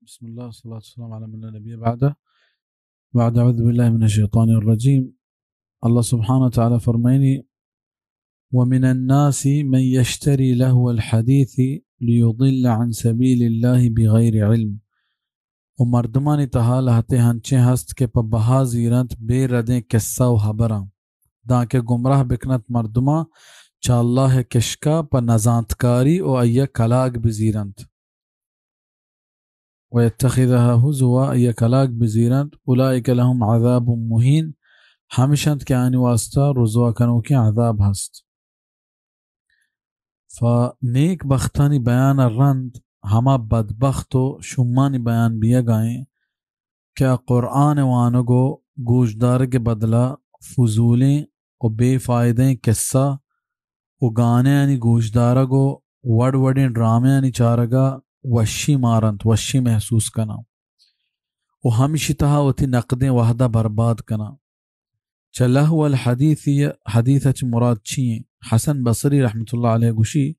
بسم الله والصلاة والسلام على من لا نبي بعد أعوذ بالله من الشيطان الرجيم. الله سبحانه وتعالى فرميني ومن الناس من يشتري لهو الحديث ليضل عن سبيل الله بغير علم. ومردمانی تہا لہتے ہنچے ہست کے پا بہا زیرنت بے ردیں قصہ و حبران دان کے گمراہ بکنت مردما چا اللہ کشکا پا نزانتکاری و ایا کلاگ بزیرنت ويتخذها هزوا ایا کلاگ بزیرنت اولئک لهم عذاب مہین ہمشند کے آنی واسطہ رزوا کنو کی عذاب ہست. فنیک بختانی بیان رند ہما بدبختو شمانی بیان بیا گائیں کیا قرآن وانگو گوشدار کے بدلہ فضولیں و بے فائدیں قصہ و گانے یعنی گوشدارہ گو وڑ وڑیں ڈرامے یعنی چارگا وشی مارنت وشی محسوس کنا و ہمشی تہا وتی نقدیں وحدہ برباد کنا. چلہ حدیث چ مراد چیئیں حسن بصری رحمت اللہ علیہ گوشی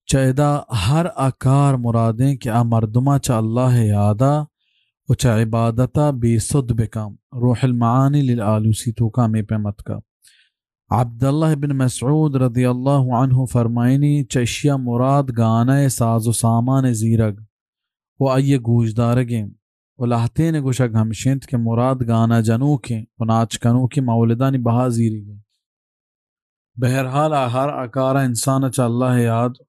چیدہ ہر اکار مرادیں کہ مردمہ چا اللہ یادا و چا عبادتا بے صد بکام. روح المعانی للآلوسی توکا میں پیمت کا. عبداللہ بن مسعود رضی اللہ عنہ فرمائنی چشیا مراد گانا ساز و سامان زیرگ و ای گوشدارگیں و لہتین گوشک ہمشنت کے مراد گانا جنو کے و ناچ کنو کے مولدانی بہا زیری گیں. بہرحال ہر اکارہ انسان چا اللہ یاد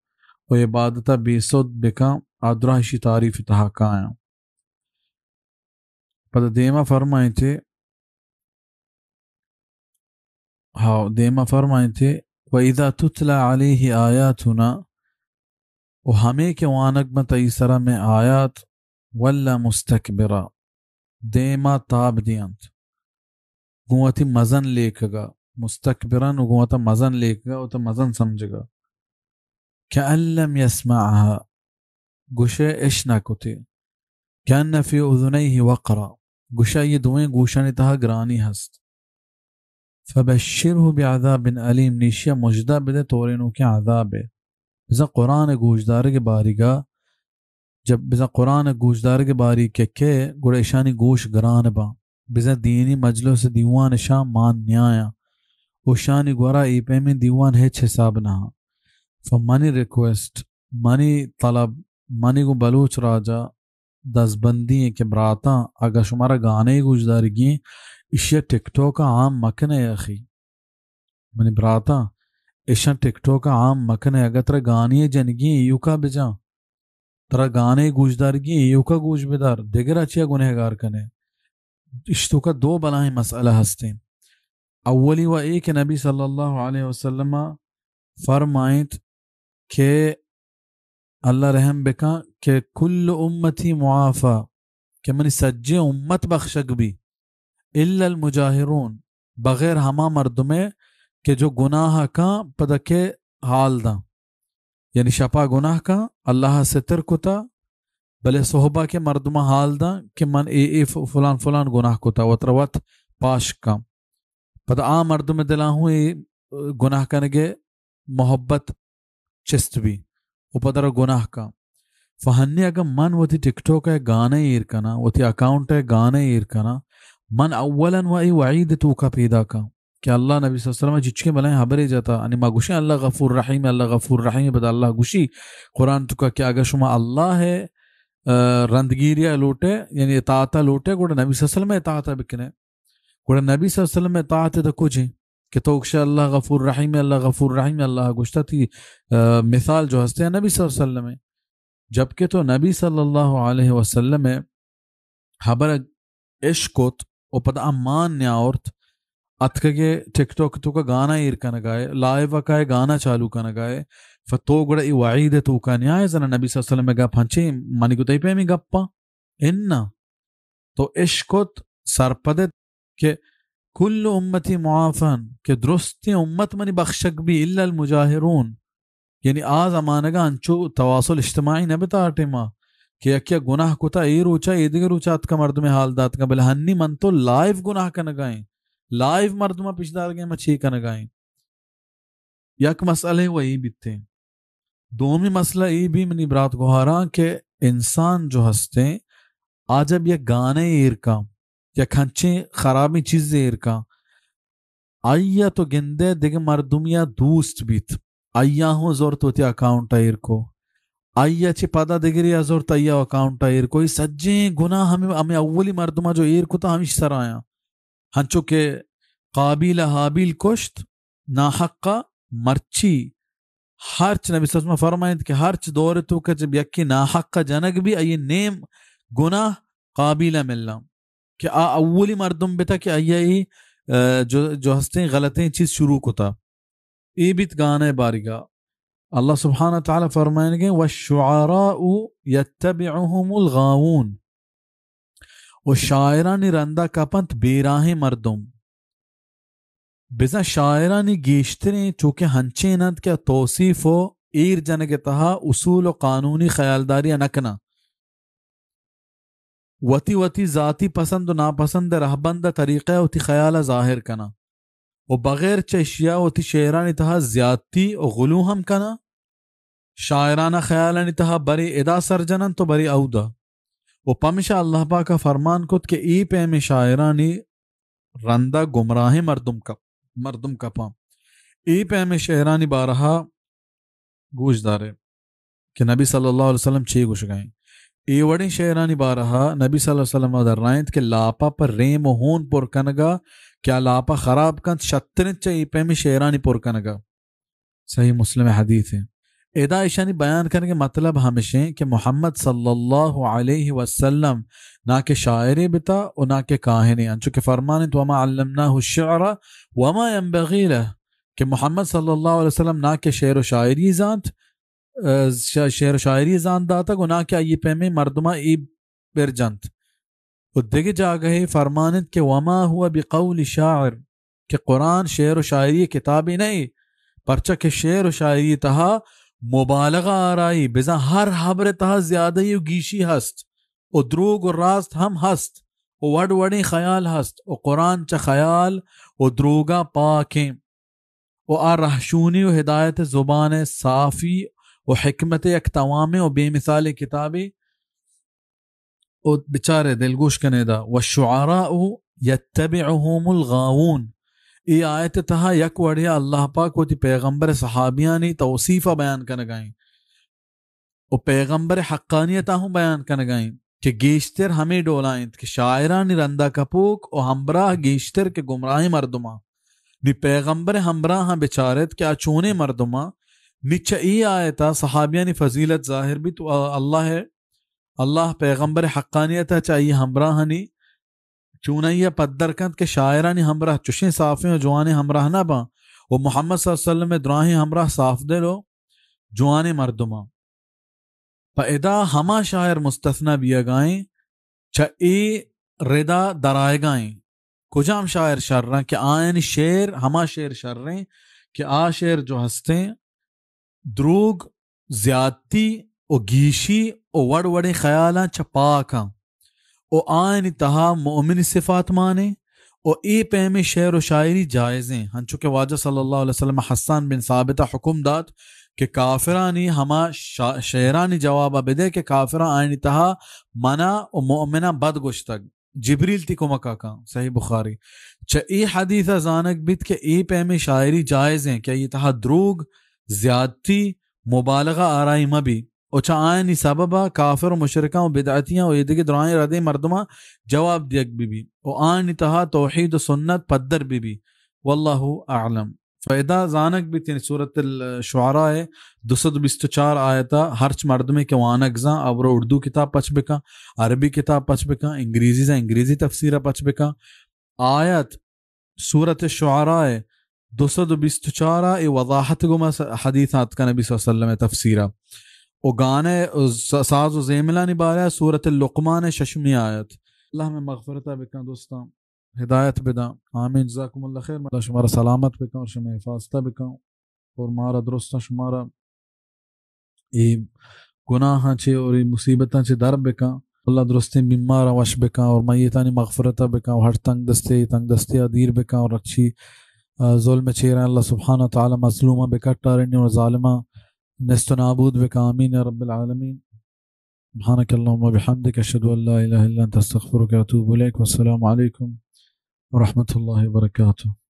و عبادتا بے صد بکام ادرہشی تعریف تحاکا آیا. پتہ دیما فرمائیں تھے دیما فرمائیں تھے وَإِذَا تُتْلَى عَلَيْهِ آيَاتُنَا و ہمیں کے وانک میں تیسرہ میں آیات وَلَّا مُسْتَكْبِرًا دیما تاب دیانت گوتی مزن لیکگا مستکبرن گوتا مزن لیکگا و تا مزن سمجھگا كَأَن لَّمْ يَسْمَعْهَا گوشے اشنا کتے كَأَنَّ فِي أُذُنَيْهِ وَقْرًا گوشہ یہ دوئیں گوشانی تہا گرانی ہست. فبشرہ بعذاب علیم نیشیا مجدہ بدے تورینو کی عذاب ہے. بزا قرآن گوشدار کے باری گا جب بزا قرآن گوشدار کے باری کے گوڑا اشانی گوش گران با بزا دینی مجلس دیوان شام مان نیایا اشانی گورا ای پہ میں دیوان ہیچ حساب نہ. فمانی ریکویسٹ منی طلب منی کو بلوچ راجا دس بندی ہیں کہ براتا اگر شمارا گانے گوشدارگی اشیا ٹک ٹوک عام مکن ہے اخی منی براتا اشیا ٹک ٹوک عام مکن ہے اگر ترہ گانی جنگی ایو کا بجا ترہ گانے گوشدارگی ایو کا گوش بدار دیگر اچھیا گنہگار کنے. اشتو کا دو بلائیں مسئلہ ہستے. اولی و ایک نبی صلی اللہ علیہ وسلم فرمائیت کہ اللہ رحم بکا کہ کل امتی معافا کہ منی سجے امت بخشک بھی الا المجاہرون بغیر ہما مردمے کہ جو گناہ کا پدکے حال دا یعنی شپا گناہ کا اللہ ستر کتا بلے صحبہ کے مردمہ حال دا کہ من اے فلان فلان گناہ کتا وطروت پاش کا پد عام مردم دلا ہوں گناہ کنگے محبت چست بھی و پدر گناہ کا. فہنی اگر من وہ تھی ٹک ٹوک ہے گانے ایر کنا وہ تھی اکاؤنٹ ہے گانے ایر کنا من اولا و ای وعید تو کا پیدا کا کہ اللہ نبی صلی اللہ علیہ وسلم جچکے بلائیں حبرے جاتا یعنی ما گوشی اللہ غفور رحیم بدا اللہ گوشی قرآن تو کا کہ اگر شما اللہ ہے رندگیریا لوٹے یعنی اطاعتا لوٹے گوڑا نبی صلی اللہ علیہ وسلم اطاعتا بکنے گوڑا نبی صلی اللہ علیہ وسلم اطاعتا تا کچھ ہیں کہ توکشا اللہ غفور رحیم اللہ گوشتا تھی مثال جو ہستے ہیں نبی صلی اللہ علیہ وسلم جبکہ تو نبی صلی اللہ علیہ وسلم حبر عشقت و پدا امان نیاورت اتکے ٹک ٹوک تو کا گانا ایر کا نگائے لائیو کا گانا چالو کا نگائے فتو گڑا ای وعید تو کا نیائے زنا نبی صلی اللہ علیہ وسلم گا پھنچے منی کو تی پیمی گپا اننا تو عشقت سرپدت کہ کل امتی معافن کہ درستی امت منی بخشک بھی الا المجاہرون یعنی آز امانگا انچو تواصل اجتماعی نبتا آٹے ماں کہ کیا گناہ کتا ای روچا ای دیگر روچا اتکا مردم حال دات کا بلہنی من تو لائیو گناہ کا نگائیں لائیو مردمہ پشدار گئے مچھی کا نگائیں. یک مسئلہ وہی بیتے دومی مسئلہ ای بھی منی برات گوھارا کہ انسان جو ہستے آجب یک گانے ایرکا یا کھنچیں خرابی چیزیں ایرکا آیا تو گندے دیگه مردمیا دوست بیت آیا ہوں زور تو تی اکاؤنٹ ایرکو آیا چی پادا دیگری ازور تیا اکاؤنٹ ایرکو یہ سجیں گناہ ہمیں اولی مردمہ جو ایرکو تا ہمیش سر آیا ہنچو کہ قابیل حابیل کشت ناحقا مرچی ہرچ نبی صلی اللہ علیہ وسلم فرمائند کہ ہرچ دور تو کہ جب یکی ناحقا جنگ بھی آئی نیم گناہ قابیل ملنا کہ اولی مردم بیتا کہ آئی جو ہستے غلطیں چیز شروع کو تھا ای بیت گانے بارگا اللہ سبحانہ تعالی فرمائیں گے وَالشُّعَرَاءُ يَتَّبِعُهُمُ الْغَاوُونَ و شاعرانی رندہ کپنت بیراہ مردم بزا شاعرانی گیشتریں چونکہ ہنچینند کیا توصیف و ایر جنگ تہا اصول و قانونی خیالداری نکنا وتی ذاتی پسند و ناپسند رہبند طریقہ وتی خیال ظاہر کنا و بغیر چشیا وتی شعرانی تہا زیادتی و غلو ہم کنا شاعرانہ خیالانی تہا بری ادا سرجنن تو بری اودا و پمشہ اللہ پاک کا فرمان کت کہ ای پہ میں شاعرانی رندہ گمراہ مردم کپا ای پہ میں شعرانی بارہا گوش دارے کہ نبی صلی اللہ علیہ وسلم چھ گوش گئیں ای وڑی شعرانی بارہا نبی صلی اللہ علیہ وسلم در رائند کہ لاپا پر ریم و ہون پر کنگا کیا لاپا خراب کن شترن چا ای پہ میں شعرانی پر کنگا صحیح مسلم حدیث ہے ادا ایشانی بیان کرنے کے مطلب ہمیشہ کہ محمد صلی اللہ علیہ وسلم نہ کہ شاعری بتا اور نہ کہ کاہنی انچو کہ فرمانت وما علمناہ الشعر وما ينبغی لہ کہ محمد صلی اللہ علیہ وسلم نہ کہ شعر و شاعری زانت داتا کو نہ کہ ای پہ میں مردمہ ای بر جنت اور دیکھ جا گئے فرمانت کہ وما ہوا بقول شاعر کہ قرآن شعر و شاعری کتابی نہیں پرچہ کہ شعر و شاعری تہا مبالغہ آرائی بزا ہر حبر تہا زیادہ ہی گیشی ہست او دروگ و راست ہم ہست او وڑ وڑی خیال ہست او قرآن چا خیال او دروگا پاکیں او رحشونی و ہدایت زبان صافی و حکمت یک توام و بے مثال کتابی او بچارے دلگوش کنے دا والشعراء یتبعهم الغاوون ای آیت تہا یک وڑیا اللہ پاک ہوتی پیغمبر صحابیانی توصیفہ بیان کنگائیں او پیغمبر حقانیتہ ہوں بیان کنگائیں کہ گیشتر ہمیں ڈولائیں کہ شاعرانی رندہ کپوک او ہمراہ گیشتر کے گمراہ مردمہ نی پیغمبر ہمراہ بچارت کہ اچونے مردمہ نچہ ای آیتا صحابیانی فضیلت ظاہر بھی تو اللہ ہے اللہ پیغمبر حقانیتہ چاہیے ہمراہ نی چونیہ پدر کند کہ شاعرانی ہمراہ چشیں صافیں و جوانے ہمراہ نہ با وہ محمد صلی اللہ علیہ وسلم میں دراہیں ہمراہ صاف دے لو جوانے مردمہ پا ادا ہما شاعر مستثنہ بیا گائیں چا ای ردا درائے گائیں کجام شاعر شر رہا کہ آئین شعر ہما شعر شر رہے کہ شعر جو ہستیں دروگ زیادتی او گیشی او وڑ وڑے خیالاں چپاکاں او آئین تہا مومن صفات مانے او ای پہ میں شعر و شاعری جائزیں ہنچو کہ واجہ صلی اللہ علیہ وسلم حسان بن ثابتہ حکم داد کہ کافرانی ہما شعرانی جوابہ بدے کہ کافران آئین تہا منع و مؤمنہ بد گشتگ جبریل تی کو مکا کا صحیح بخاری چا ای حدیثہ زانک بیت کہ ای پہ میں شاعری جائزیں کہ یہ تہا دروگ زیادتی مبالغہ آرائی مبی او چا آئینی سببا کافر و مشرکاں و بدعتیاں و یہ درائیں ردے مردمہ جواب دیگ بی او آئینی تہا توحید و سنت پدر بی واللہ اعلم فائدہ زانک بھی تین سورة الشعراء 224 آیتا ہرچ مردمے کے وانک زاں اور اردو کتاب پچ بکا عربی کتاب پچ بکا انگریزی زاں انگریزی تفسیرہ پچ بکا آیت سورة الشعراء 224 ای وضاحت گما حدیثات کا نبی صلی اللہ علیہ وسلم تفسیرہ او گانے ساز و زیملہ نبارہ سورة اللقمان ششمی آیت اللہ میں مغفرتہ بکا دوستان ہدایت بدا آمین جزاکم اللہ خیر اللہ شمارا سلامت بکا اور شمار حفاظتہ بکا اور مارا درستہ شمارا ای گناہاں چھے اور ای مصیبتاں چھے در بکا اللہ درستی بیمارا وش بکا اور میتانی مغفرتہ بکا اور ہر تنگ دستی دیر بکا اور اچھی ظلم چھیرہ اللہ سبحانہ تعالی مظلومہ بکا ٹارنی اور ظالمہ نست و نابود بکا آمین یا رب العالمین سبحانك اللهم وبحمدك أشهد أن لا إله إلا أنت أستغفرك وأتوب إليك والسلام عليكم ورحمة الله وبركاته.